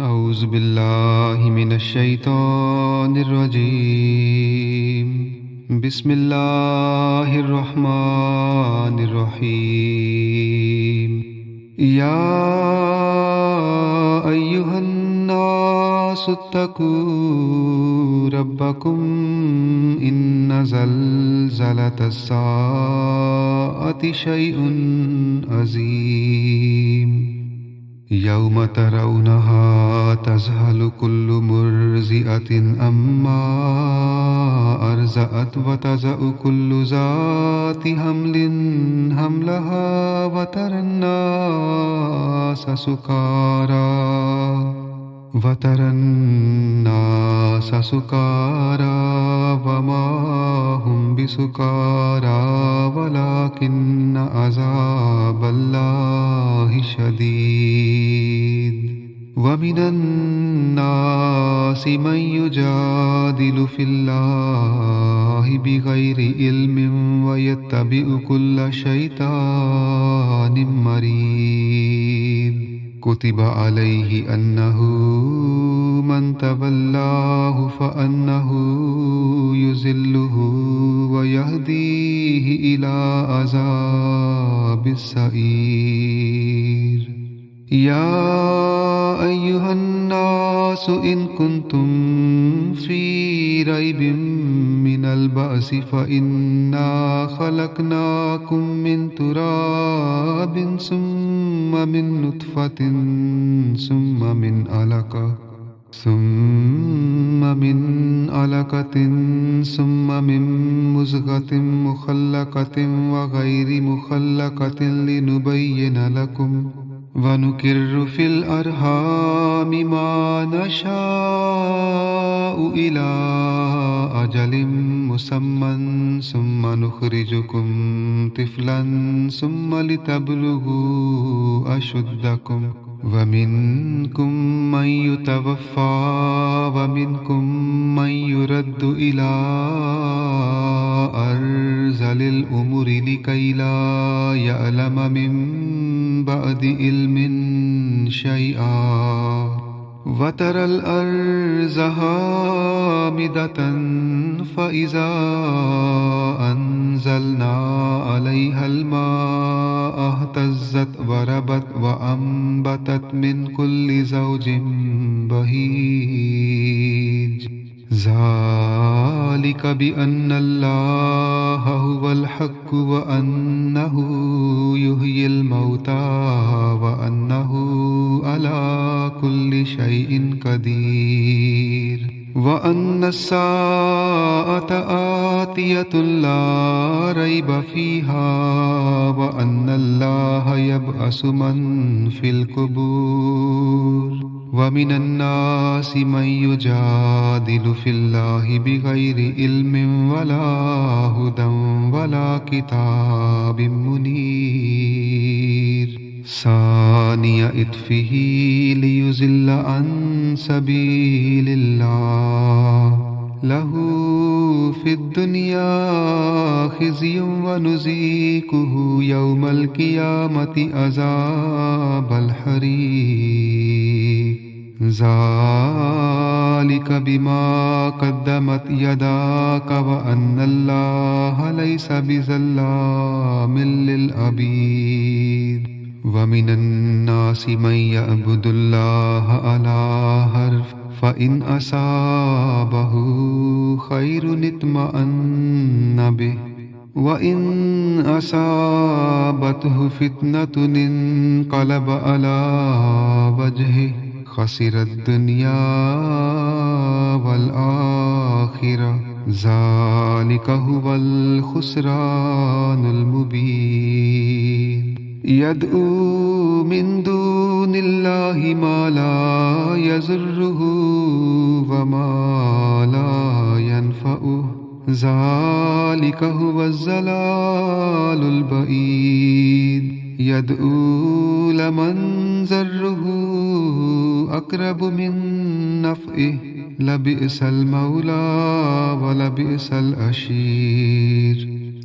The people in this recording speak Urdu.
أعوذ بالله من الشيطان الرجيم. بسم الله الرحمن الرحيم. يا أيها الناس اتقوا ربكم إن زلزلة الساعة شيء عظيم. يوم ترونها تذهل كل مرضعة عما أرضعت وتضع كل ذات حمل حملها وترى الناس سكارى وما هم بسكارى ولكن عذاب الله شديد. ومن الناس من يجادل في الله بغير علم ويتبع كل شيطان مريد. كتب عليه أنه من تولاه فأنه يذله ويهديه إلى عذاب السعير. يا أيها الناس إن كنتم في ريب من البعث فإنا خلقناكم من تراب ثم من نطفة ثم من علقة ثم من مزغة مخلقة وغير مخلقة لنبين لكم ونقر في الأرحام ما نشاء إلى أجل مسمى ثم نخرجكم طفلا ثم لتبلغوا أشدكم ومنكم من يتوفى ومنكم من يرد إلى أرذل الأمور لكي لا يعلم من بعد علم شيئا. وترى الأرض هامدة فإذا أنزلنا عليها الماء اهتزت وربت وأنبتت من كل زوج بهيج. ذلك بأن الله هو الحق وأنه يحيي الموتى وأنه على كل شيء قدير. وأن الساعة آتية لا ريب فيها وأن الله يبعث من في القبور. ومن الناس من يجادل في الله بغير علم ولا هدى ولا كتاب منير. ثاني عطفه ليضل عن سبيل الله له في الدنيا خزي ونذيقه يوم القيامة عذاب الحريق. ذلك بما قدمت يداك وأن الله ليس بظلام للعبيد. ومن الناس من يعبد الله على حرف فإن أصابه خير اطمأن به وإن أصابته فتنة انقلب على وجهه خسر الدنيا والآخرة. ذلك هو الخسران المبين. يدعو من دون الله ما لا يضره وما لا ينفعه. ذلك هو الضلال البعيد. يدعو لمن ضره أقرب من نفعه لبئس المولى ولبئس العشير.